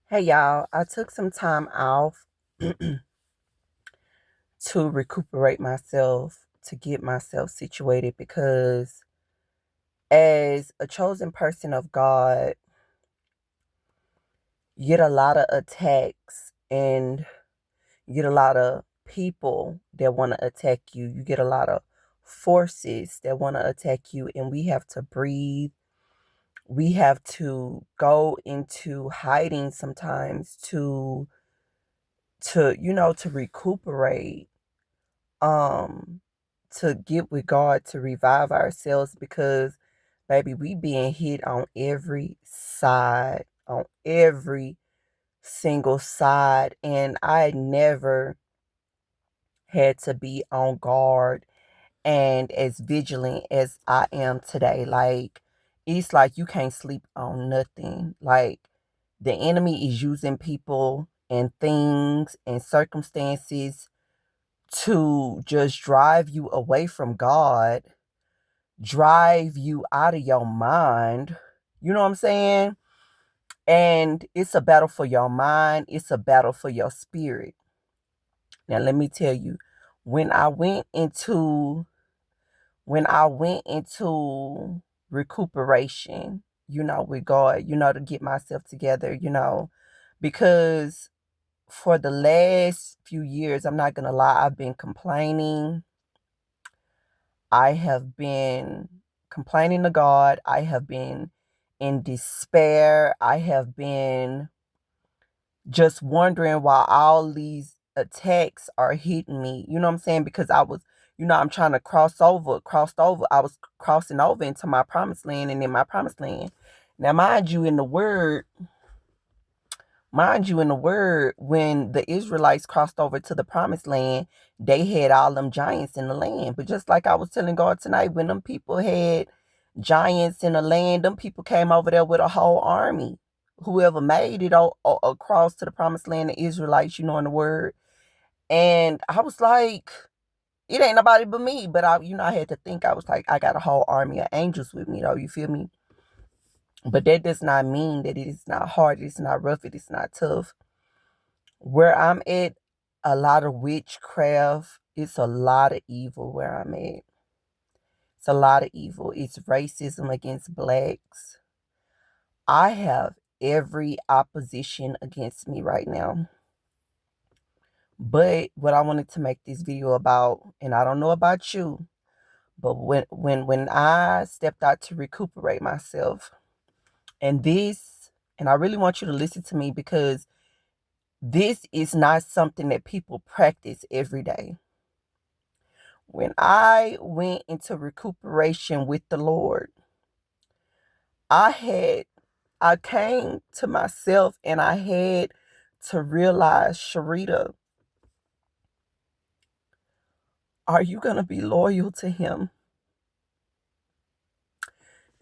Hey y'all, I took some time off to recuperate myself, to get myself situated because as a chosen person of God, you get a lot of attacks and you get a lot of people that want to attack you. You get a lot of forces that want to attack you, and we have to breathe. We have to go into hiding sometimes to recuperate, um to get with God, to revive ourselves, because baby, we being hit on every side, on every single side, and I never had to be on guard and as vigilant as I am today. Like, it's like you can't sleep on nothing. Like, the enemy is using people and things and circumstances to just drive you away from God, drive you out of your mind. You know what I'm saying? And it's a battle for your mind, it's a battle for your spirit. Now let me tell you, when I went into when I went into recuperation, with God, to get myself together, because for the last few years, I'm not gonna lie, I've been complaining. I have been complaining to God. I have been in despair. I have been just wondering why all these attacks are hitting me. You know what I'm saying? Because I'm trying to crossed over. I was crossing over into my promised land and in my promised land. Now, mind you, in the word, when the Israelites crossed over to the promised land, they had all them giants in the land. But just like I was telling God tonight, when them people had giants in the land, them people came over there with a whole army. Whoever made it across to the promised land, the Israelites, in the word. And I was like, it ain't nobody but me. But I had to think, I was like, I got a whole army of angels with me, though. You feel me? But that does not mean that it is not hard, it's not rough, it is not tough. Where I'm at, a lot of witchcraft. It's a lot of evil where I'm at. It's a lot of evil. It's racism against blacks. I have every opposition against me right now. But what I wanted to make this video about, and I don't know about you, but when I stepped out to recuperate myself, and I really want you to listen to me, because this is not something that people practice every day. When I went into recuperation with the Lord, I came to myself and I had to realize, Sharita, are you going to be loyal to him?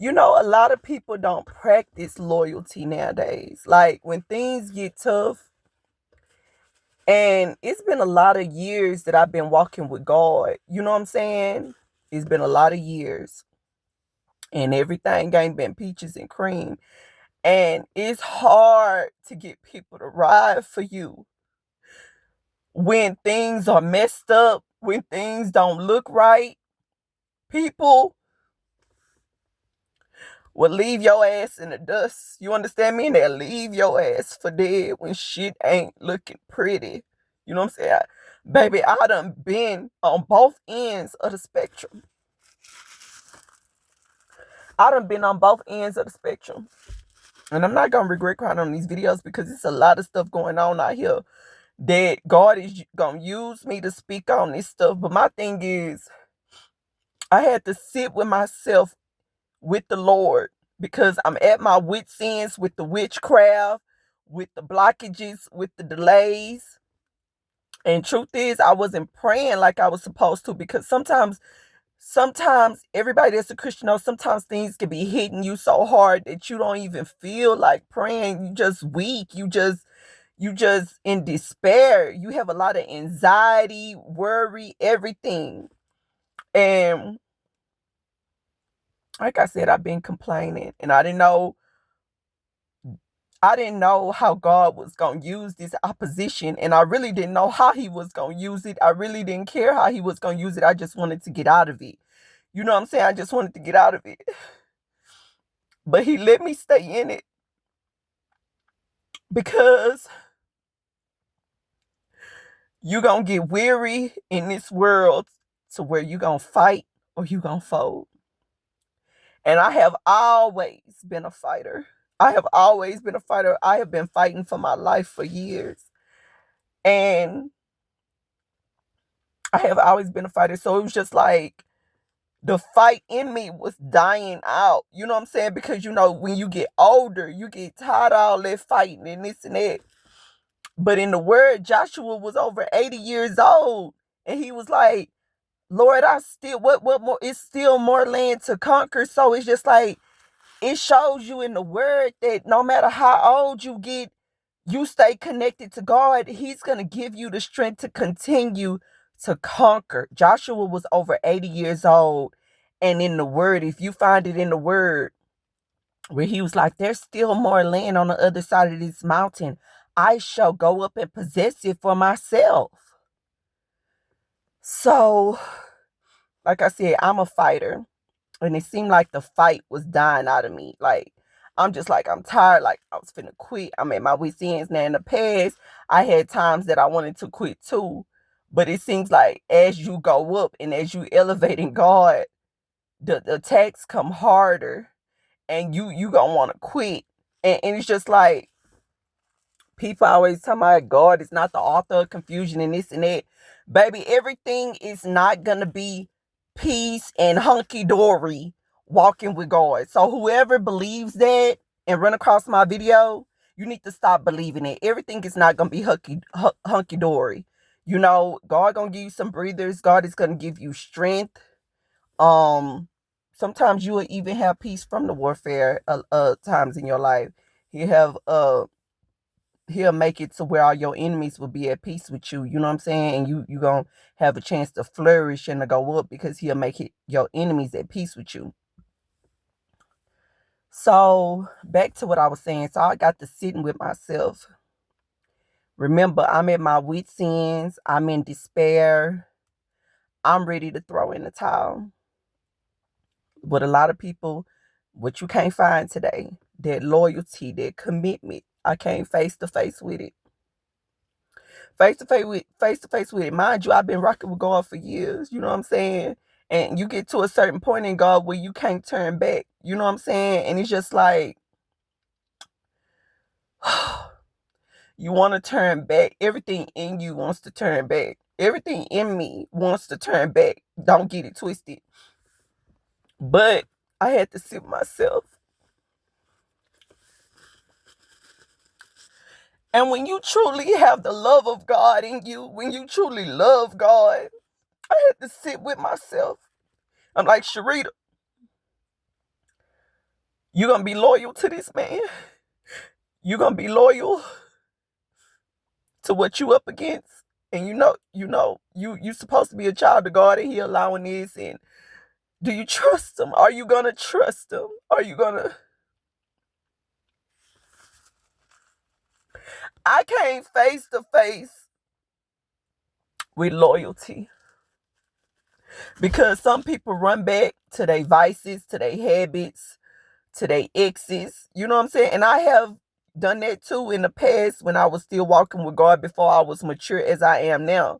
A lot of people don't practice loyalty nowadays. Like, when things get tough, and it's been a lot of years that I've been walking with God. You know what I'm saying? It's been a lot of years. And everything ain't been peaches and cream. And it's hard to get people to ride for you when things are messed up, when things don't look right. People will leave your ass in the dust. You understand me? And they'll leave your ass for dead when shit ain't looking pretty. You know what I'm saying? Baby, I done been on both ends of the spectrum. I done been on both ends of the spectrum. And I'm not going to regret crying on these videos, because it's a lot of stuff going on out here that God is going to use me to speak on this stuff. But my thing is, I had to sit with myself, with the Lord, because I'm at my wit's ends with the witchcraft, with the blockages, with the delays. And truth is, I wasn't praying like I was supposed to, because sometimes everybody that's a Christian knows, sometimes things can be hitting you so hard that you don't even feel like praying. You just weak. You just in despair. You have a lot of anxiety, worry, everything. And like I said, I've been complaining, and I didn't know I didn't know how God was going to use this opposition, and I really didn't know how he was going to use it. I really didn't care how he was going to use it. I just wanted to get out of it. You know what I'm saying? I just wanted to get out of it. But he let me stay in it because you're going to get weary in this world to where you're going to fight or you're going to fold. And I have always been a fighter. I have always been a fighter. I have been fighting for my life for years. And I have always been a fighter. So it was just like the fight in me was dying out. You know what I'm saying? Because, you know, when you get older, you get tired of all that fighting and this and that. But in the word, Joshua was over 80 years old. And he was like, Lord, I still, what more? It's still more land to conquer. So it's just like, it shows you in the word that no matter how old you get, you stay connected to God. He's going to give you the strength to continue to conquer. Joshua was over 80 years old. And in the word, if you find it in the word, where he was like, there's still more land on the other side of this mountain. I shall go up and possess it for myself. So, like I said, I'm a fighter. And it seemed like the fight was dying out of me. Like, I'm just like, I'm tired. Like, I was finna quit. I'm at my wit's ends now. In the past, I had times that I wanted to quit too. But it seems like as you go up and as you elevate in God, the attacks come harder. And you gonna want to quit. And it's just like, people always tell me God is not the author of confusion and this and that. Baby, everything is not going to be peace and hunky-dory walking with God. So whoever believes that and run across my video, you need to stop believing it. Everything is not going to be hunky-dory. You know, God going to give you some breathers. God is going to give you strength. Sometimes you will even have peace from the warfare times in your life. You have he'll make it to where all your enemies will be at peace with you. You know what I'm saying? And you gonna have a chance to flourish and to go up because he'll make it your enemies at peace with you. So back to what I was saying. So I got to sitting with myself. Remember, I'm at my wit's ends. I'm in despair. I'm ready to throw in the towel. But a lot of people, what you can't find today, that loyalty, that commitment, I came face to face with it. Face to face with it. Mind you, I've been rocking with God for years. You know what I'm saying? And you get to a certain point in God where you can't turn back. You know what I'm saying? And it's just like, you want to turn back. Everything in you wants to turn back. Everything in me wants to turn back. Don't get it twisted. But I had to sit with myself. And when you truly have the love of God in you, when you truly love God, I had to sit with myself. I'm like, Sharita, you gonna be loyal to this man? You gonna be loyal to what you up against? And you supposed to be a child of God, and he allowing this. And do you trust him? Are you gonna trust him? Are you gonna? I came face to face with loyalty because some people run back to their vices, to their habits, to their exes. You know what I'm saying? And I have done that too in the past when I was still walking with God before I was mature as I am now.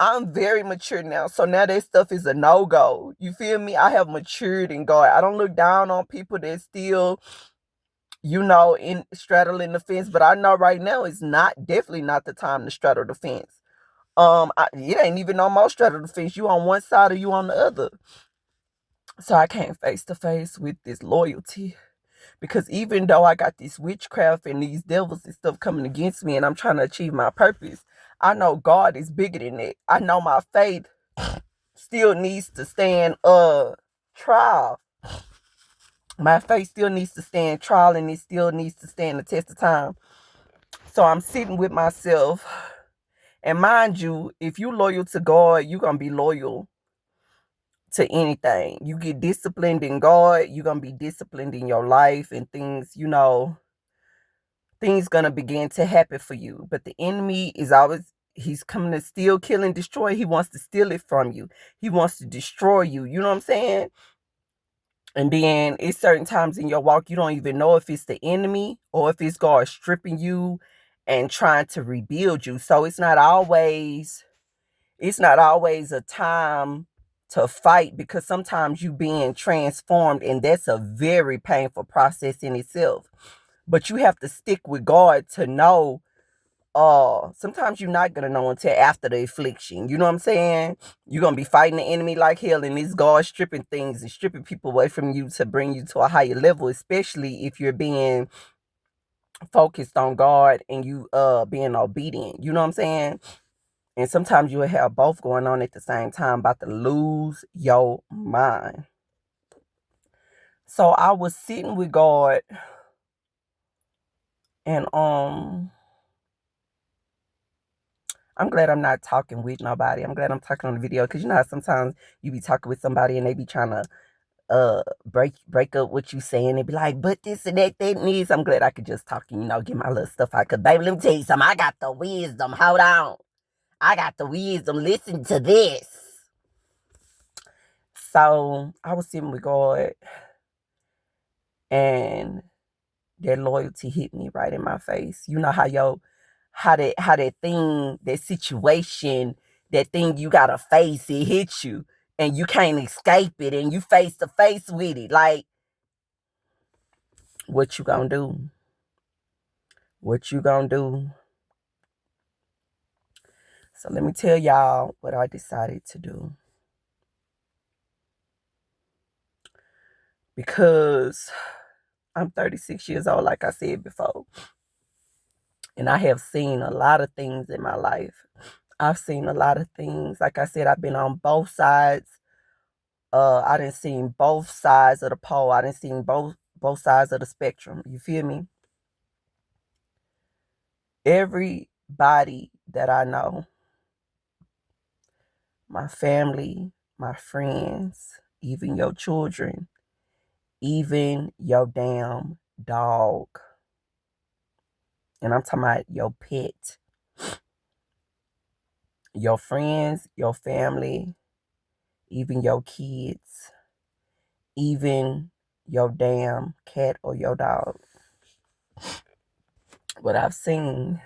I'm very mature now. So now that stuff is a no-go. You feel me? I have matured in God. I don't look down on people that still, in straddling the fence. But I know right now it's definitely not the time to straddle the fence. It ain't even no more straddle the fence. You on one side or you on the other. So I came face to face with this loyalty. Because even though I got this witchcraft and these devils and stuff coming against me and I'm trying to achieve my purpose, I know God is bigger than that. I know my faith still needs to stand trial. My faith still needs to stand trial, and it still needs to stand the test of time. So I'm sitting with myself. And mind you, if you're loyal to God, you're going to be loyal to anything. You get disciplined in God, you're going to be disciplined in your life and things things gonna begin to happen for you. But the enemy is always, he's coming to steal, kill, and destroy. He wants to steal it from you. He wants to destroy you. You know what I'm saying? And then it's certain times in your walk you don't even know if it's the enemy or if it's God stripping you and trying to rebuild you. So it's not always a time to fight, because sometimes you being transformed, and that's a very painful process in itself. But you have to stick with God to know. Sometimes you're not gonna know until after the affliction. You know what I'm saying? You're gonna be fighting the enemy like hell, and it's God stripping things and stripping people away from you to bring you to a higher level, especially if you're being focused on God and you being obedient. You know what I'm saying? And sometimes you will have both going on at the same time, about to lose your mind. So I was sitting with God, and I'm glad I'm not talking with nobody. I'm glad I'm talking on the video, because you know how sometimes you be talking with somebody and they be trying to break up what you saying and be like, but this and that needs. I'm glad I could just talk and, get my little stuff out. Cause baby, let me tell you something. I got the wisdom. Hold on. I got the wisdom. Listen to this. So I was sitting with God, and that loyalty hit me right in my face. You know how that thing, that situation, that thing you gotta face, it hits you and you can't escape it, and you face to face with it. Like, what you gonna do? What you gonna do? So let me tell y'all what I decided to do. Because I'm 36 years old, like I said before. And I have seen a lot of things in my life. I've seen a lot of things. Like I said, I've been on both sides. I done seen both sides of the pole. I done seen both sides of the spectrum. You feel me? Everybody that I know, my family, my friends, even your children, even your damn dog, and I'm talking about your pet, your friends, your family, even your kids, even your damn cat or your dog. What I've seen,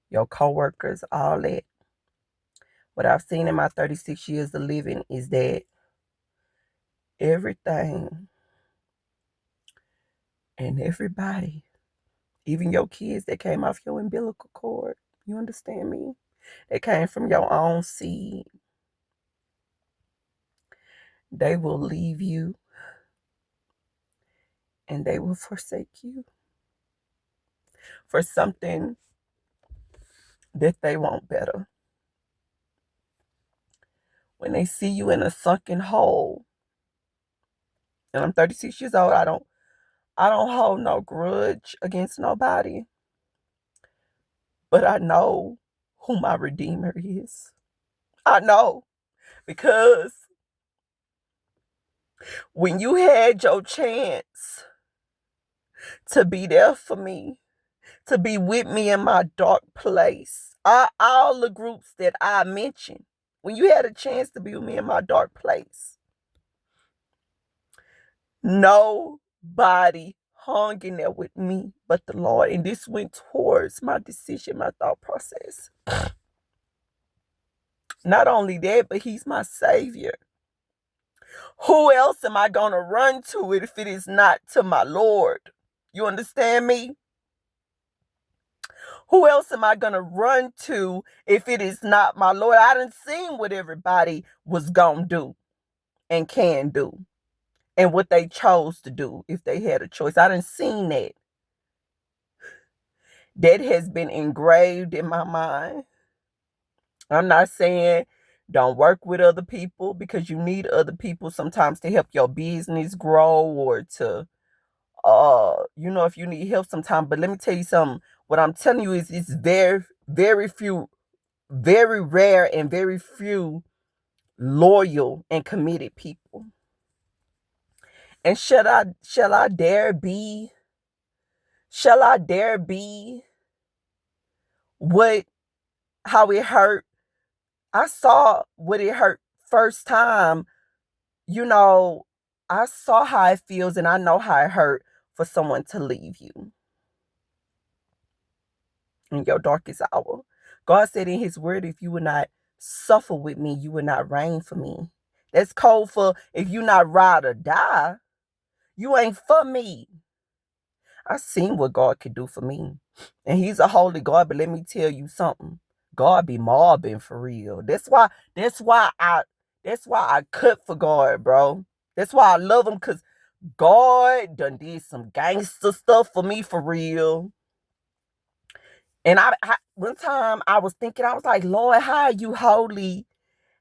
your coworkers, all that. What I've seen in my 36 years of living is that everything and everybody, even your kids that came off your umbilical cord, you understand me? They came from your own seed. They will leave you and they will forsake you for something that they want better. When they see you in a sunken hole, and I'm 36 years old, I don't hold no grudge against nobody. But I know who my Redeemer is. I know, because when you had your chance to be there for me, to be with me in my dark place, all the groups that I mentioned, when you had a chance to be with me in my dark place, nobody hung in there with me but the Lord. And this went towards my decision, my thought process. Not only that, but He's my Savior. Who else am I going to run to if it is not to my Lord? You understand me? Who else am I going to run to if it is not my Lord? I done seen what everybody was going to do and can do, and what they chose to do if they had a choice. I done seen that. That has been engraved in my mind. I'm not saying don't work with other people, because you need other people sometimes to help your business grow, or to if you need help sometimes. But let me tell you something. What I'm telling you is, it's very, very few, very rare, and very few loyal and committed people. And shall I dare be Shall I dare be what how it hurt? I saw what it hurt first time. You know, I saw how it feels and I know how it hurt for someone to leave you in your darkest hour. God said in his word, if you would not suffer with me, you would not reign for me. That's code for if you not ride or die, you ain't for me. I seen what God could do for me. And he's a holy God, but let me tell you something. God be mobbing for real. That's why I cut for God, bro. That's why I love him, cause God done did some gangster stuff for me for real. And I one time I was thinking, I was like, Lord, how are you holy?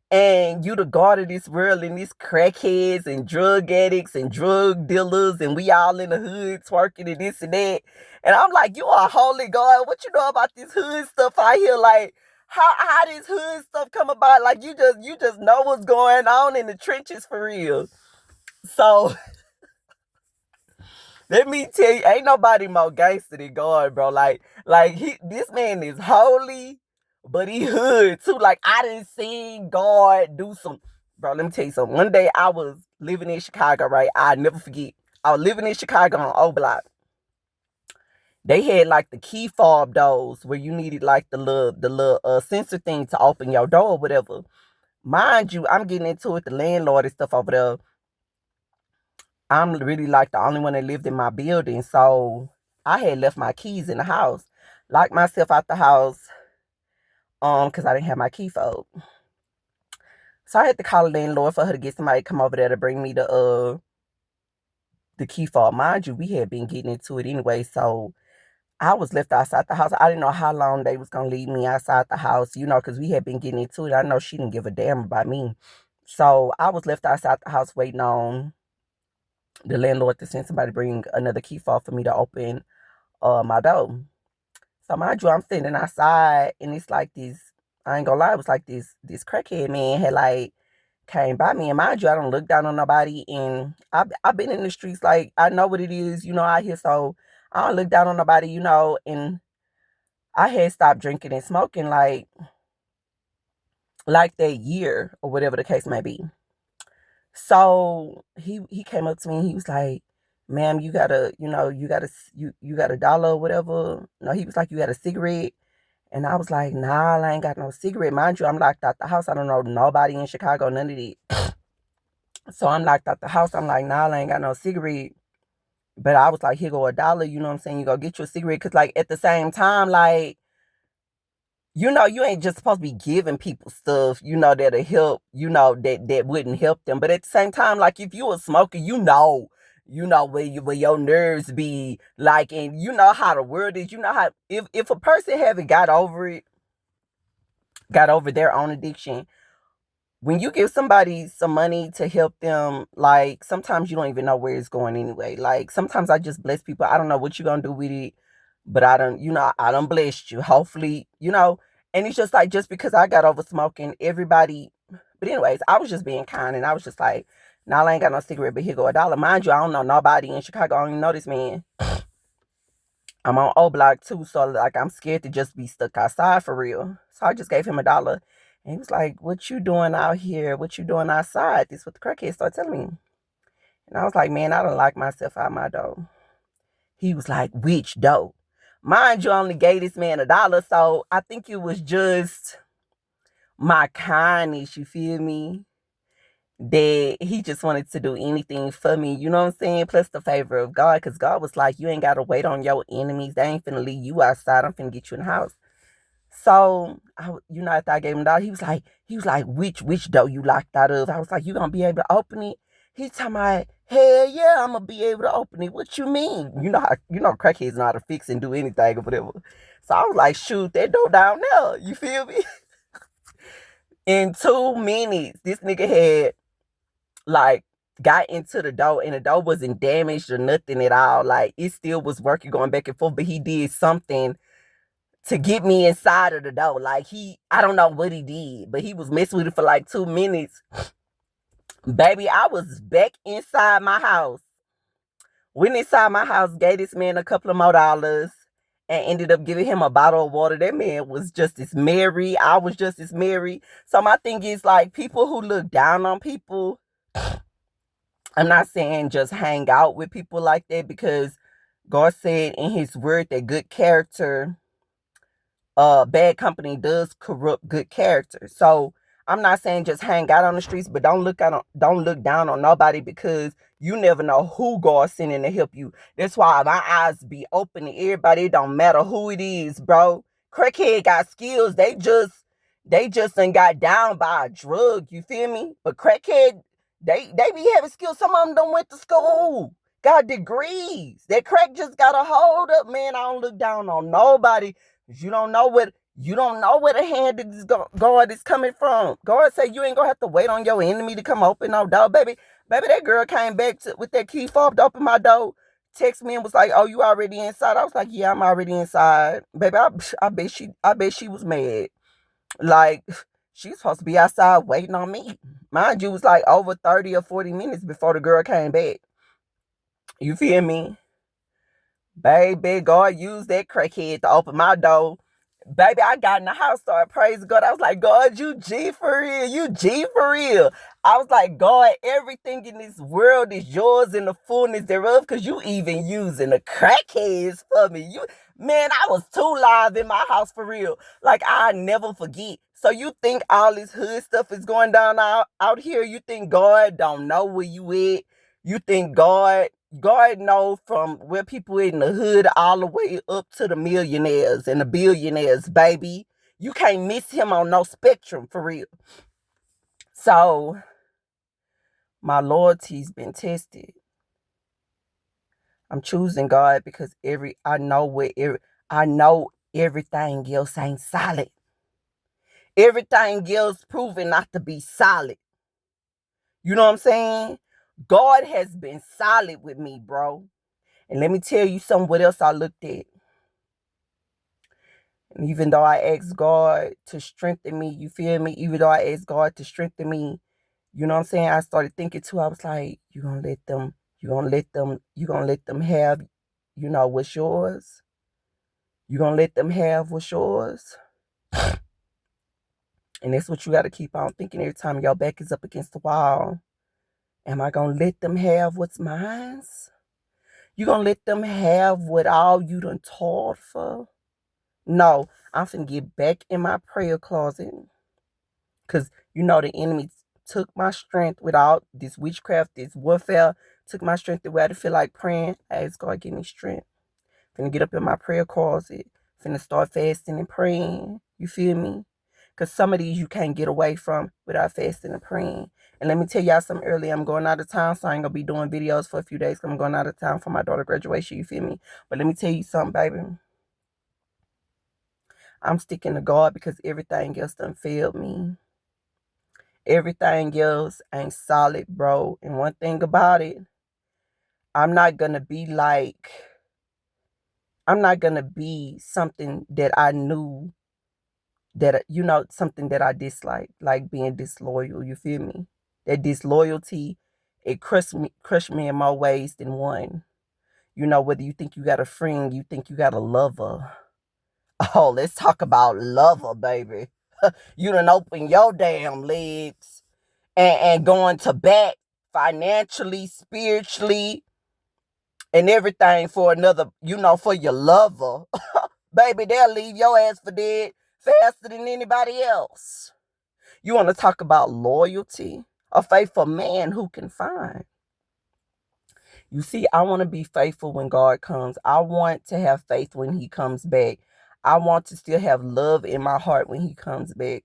And you the God of this world and these crackheads and drug addicts and drug dealers and we all in the hood twerking and this and that. And I'm like, you are holy God. What you know about this hood stuff I hear? Like, how this hood stuff come about? Like you just know what's going on in the trenches for real. So let me tell you, ain't nobody more gangster than God, bro. This man is holy, but he hood too. Like I didn't see God do some, bro. Let me tell you something. One day I was living in Chicago, right? I never forget. I was living in Chicago on O Block. They had like the key fob doors where you needed like the little sensor thing to open your door or whatever. Mind you, I'm getting into it, the landlord and stuff over there. I'm really like the only one that lived in my building. So I had left my keys in the house. Locked myself out the house because I didn't have my key fob. So I had to call the landlord for her to get somebody to come over there to bring me the key fob. Mind you, we had been getting into it anyway, so I was left outside the house. I didn't know how long they was gonna leave me outside the house, because we had been getting into it. I know she didn't give a damn about me. So I was left outside the house waiting on the landlord to send somebody to bring another key fob for me to open my door. So mind you, I'm standing outside and it's like this, I ain't gonna lie, it was like this crackhead man had like came by me. And mind you, I don't look down on nobody and I've been in the streets, like I know what it is, out here. So I don't look down on nobody, and I had stopped drinking and smoking like that year or whatever the case may be. So he came up to me and he was like, ma'am, you got a dollar or whatever. No, he was like, you got a cigarette? And I was like, nah, I ain't got no cigarette. Mind you, I'm locked out the house. I don't know nobody in Chicago, none of it. So I'm locked out the house. I'm like, nah, I ain't got no cigarette. But I was like, here go a dollar, you know what I'm saying? You go get you a cigarette. Cause like at the same time, like, you ain't just supposed to be giving people stuff, that'll help, that wouldn't help them. But at the same time, like if you a smoker, where your nerves be like, and you know how the world is, how if a person haven't got over their own addiction, when you give somebody some money to help them, like sometimes you don't even know where it's going anyway. Like sometimes I just bless people. I don't know what you're gonna do with it, but I don't bless you. Hopefully, and it's just like just because I got over smoking, everybody. But anyways, I was just being kind and I was just like, nah, I ain't got no cigarette, but here go a dollar. Mind you, I don't know nobody in Chicago. I don't even know this man. I'm on O Block too, so like I'm scared to just be stuck outside for real. So I just gave him a dollar. And he was like, what you doing out here? What you doing outside? This is what the crackhead started telling me. And I was like, man, I don't lock myself out my door. He was like, which door? Mind you, I only gave this man a dollar, so I think it was just my kindness, you feel me? That he just wanted to do anything for me, you know what I'm saying? Plus the favor of God, because God was like, you ain't got to wait on your enemies. They ain't finna leave you outside. I'm finna get you in the house. So, after I gave him that, he was like, which door you locked out of? I was like, you gonna be able to open it? He talking about, hell yeah, I'm gonna be able to open it. What you mean? Crackheads know how to fix and do anything or whatever. So I was like, shoot that door down there. You feel me? In 2 minutes, this nigga had like got into the door and the door wasn't damaged or nothing at all. Like it still was working, going back and forth, but he did something to get me inside of the door. Like I don't know what he did, but he was messing with it for like 2 minutes. Baby, I was back inside my house Went inside my house, gave this man a couple of more dollars, and ended up giving him a bottle of water. That man was just as merry. I was just as merry. So my thing is, like, people who look down on people, I'm not saying just hang out with people like that, because God said in his word that good character, bad company does corrupt good character. So I'm not saying just hang out on the streets, but don't look down on nobody, because you never know who God's sending to help you. That's why my eyes be open to everybody. It don't matter who it is, bro. Crackhead got skills. They just done got down by a drug. You feel me? But crackhead, they be having skills. Some of them done went to school, got degrees. That crack just got a hold up, man. I don't look down on nobody. You don't know where the hand of this God is coming from. God say you ain't gonna have to wait on your enemy to come open no door, baby. Baby, that girl came back with that key fob to open my door. Text me and was like, "Oh, you already inside?" I was like, "Yeah, I'm already inside." Baby, I bet she was mad. Like, she's supposed to be outside waiting on me. Mind you, it was like over 30 or 40 minutes before the girl came back. You feel me? Baby, God used that crackhead to open my door. Baby, I got in the house, started praising God. I was like, God, you G for real. You G for real. I was like, God, everything in this world is yours in the fullness thereof, because you even using the crackheads for me. Man, I was too live in my house for real. Like, I never forget. So you think all this hood stuff is going down out here? You think God don't know where you at? You think God knows from where people in the hood all the way up to the millionaires and the billionaires, baby. You can't miss him on no spectrum, for real. So my loyalty's been tested. I'm choosing God because I know everything else ain't solid. Everything else proven not to be solid. You know what I'm saying? God has been solid with me, bro. And let me tell you something, what else I looked at. And even though I asked God to strengthen me, you feel me? Even though I asked God to strengthen me, you know what I'm saying? I started thinking too. I was like, you're gonna let them have, what's yours. You're gonna let them have what's yours. And that's what you gotta keep on thinking every time your back is up against the wall. Am I gonna let them have what's mine? You gonna let them have what all you done toiled for? No, I'm finna get back in my prayer closet. Because, the enemy took my strength with all this witchcraft, this warfare, took my strength away. I feel like praying. I ask God, give me strength. Finna get up in my prayer closet. Finna start fasting and praying. You feel me? Because some of these you can't get away from without fasting and praying. And let me tell y'all something early. I'm going out of town, so I ain't going to be doing videos for a few days. I'm going out of town for my daughter's graduation. You feel me? But let me tell you something, baby. I'm sticking to God because everything else done failed me. Everything else ain't solid, bro. And one thing about it, I'm not going to be something that I knew that, something that I dislike, like being disloyal. You feel me? That disloyalty, it crushed me in more ways than one. Whether you think you got a friend, you think you got a lover. Oh, let's talk about lover, baby. You done open your damn legs and going to bat financially, spiritually, and everything for another, for your lover. Baby, they'll leave your ass for dead faster than anybody else. You want to talk about loyalty? A faithful man who can find. You see, I want to be faithful when God comes. I want to have faith when he comes back. I want to still have love in my heart when he comes back.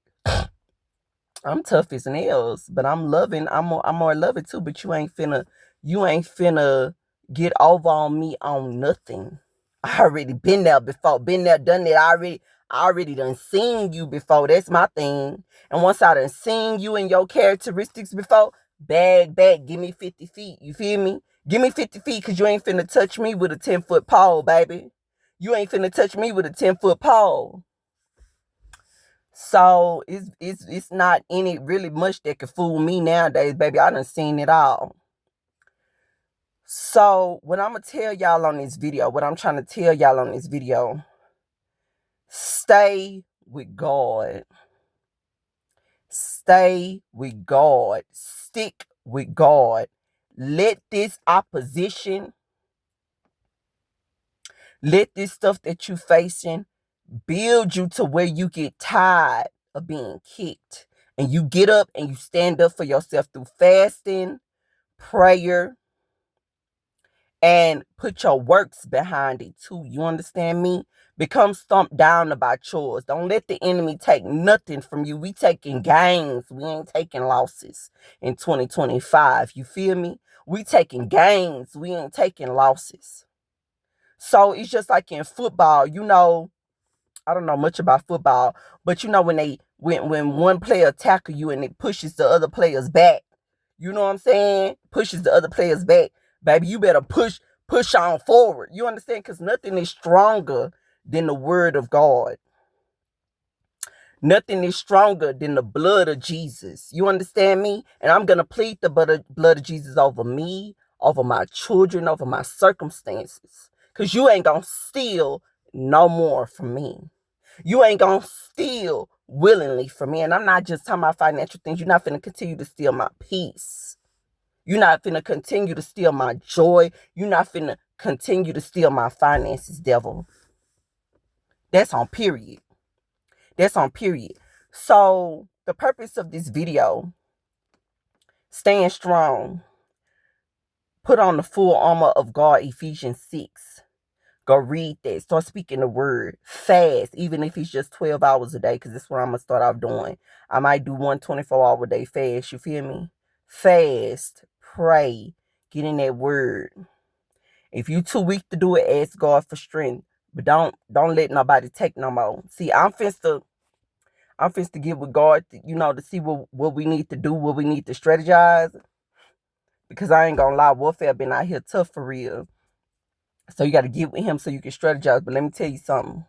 I'm tough as nails, but I'm loving. I'm more loving too. But you ain't finna get over on me on nothing. I already been there before, been there, done that. I already done seen you before. That's my thing. And once I done seen you and your characteristics before, bag, give me 50 feet. You feel me? Give me 50 feet, because you ain't finna touch me with a 10-foot pole, baby. You ain't finna touch me with a 10-foot pole. So it's not any really much that can fool me nowadays, baby. I done seen it all. So what I'm going to tell y'all on this video, what I'm trying to tell y'all on this video, stay with God. Stay with God. Stick with God. Let this opposition, let this stuff that you're facing build you to where you get tired of being kicked. And you get up and you stand up for yourself through fasting, prayer, and put your works behind it too. You understand me? Become stumped down about yours. Don't let the enemy take nothing from you. We taking gains. We ain't taking losses in 2025. You feel me? We taking gains. We ain't taking losses. So it's just like in football, you know, I don't know much about football, but you know when one player tackle you and it pushes the other players back, you know what I'm saying? Pushes the other players back, baby. You better push on forward. You understand? Because nothing is stronger than the word of God. Nothing is stronger than the blood of Jesus. You understand me? And I'm gonna plead the blood of Jesus over me, over my children, over my circumstances. Because you ain't gonna steal no more from me. You ain't gonna steal willingly from me. And I'm not just talking about financial things. You're not finna continue to steal my peace. You're not finna continue to steal my joy. You're not finna continue to steal my finances, devil. That's on period. That's on period. So the purpose of this video, stand strong. Put on the full armor of God, Ephesians 6. Go read that. Start speaking the word. Fast, even if it's just 12 hours a day, because that's what I'm going to start off doing. I might do one 24-hour day fast. You feel me? Fast. Pray. Get in that word. If you too weak to do it, ask God for strength. But don't let nobody take no more. See, I'm finna get with God, you know, to see what we need to do, what we need to strategize. Because I ain't gonna lie, warfare been out here tough for real. So you got to get with him so you can strategize. But let me tell you something.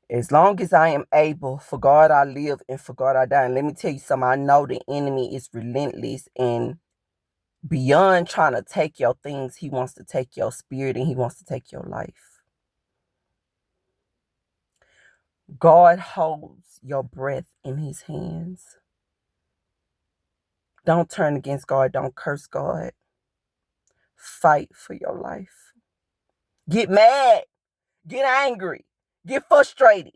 As long as I am able, for God I live and for God I die. And let me tell you something. I know the enemy is relentless and beyond trying to take your things. He wants to take your spirit and he wants to take your life. God holds your breath in his hands. Don't turn against God. Don't curse God. Fight for your life. Get mad. Get angry. Get frustrated.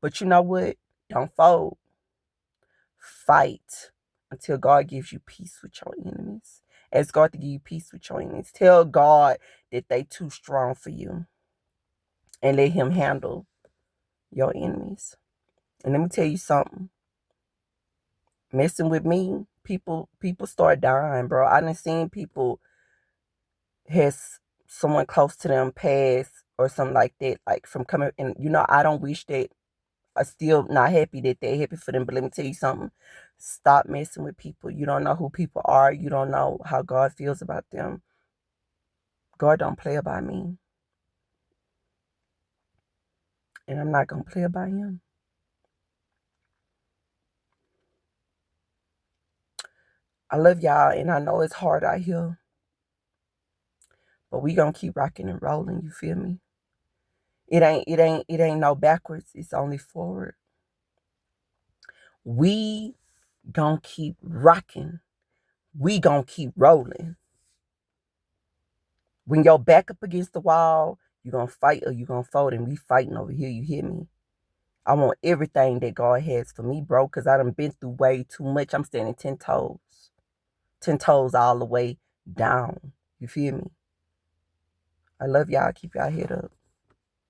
But you know what? Don't fold. Fight until God gives you peace with your enemies. Ask God to give you peace with your enemies. Tell God that they too strong for you. And let him handle your enemies. And let me tell you something. Messing with me, people start dying, bro. I done seen people has someone close to them pass or something like that, like from coming. And you know, I don't wish that. I'm still not happy that they're happy for them. But let me tell you something. Stop messing with people. You don't know who people are. You don't know how God feels about them. God don't play about me. And I'm not going to play about him. I love y'all. And I know it's hard out here. But we going to keep rocking and rolling. You feel me? It ain't no backwards. It's only forward. We going to keep rocking. We going to keep rolling. When you're back up against the wall, you're going to fight or you're going to fold. And we fighting over here. You hear me? I want everything that God has for me, bro, because I done been through way too much. I'm standing 10 toes. 10 toes all the way down. You feel me? I love y'all. Keep y'all head up.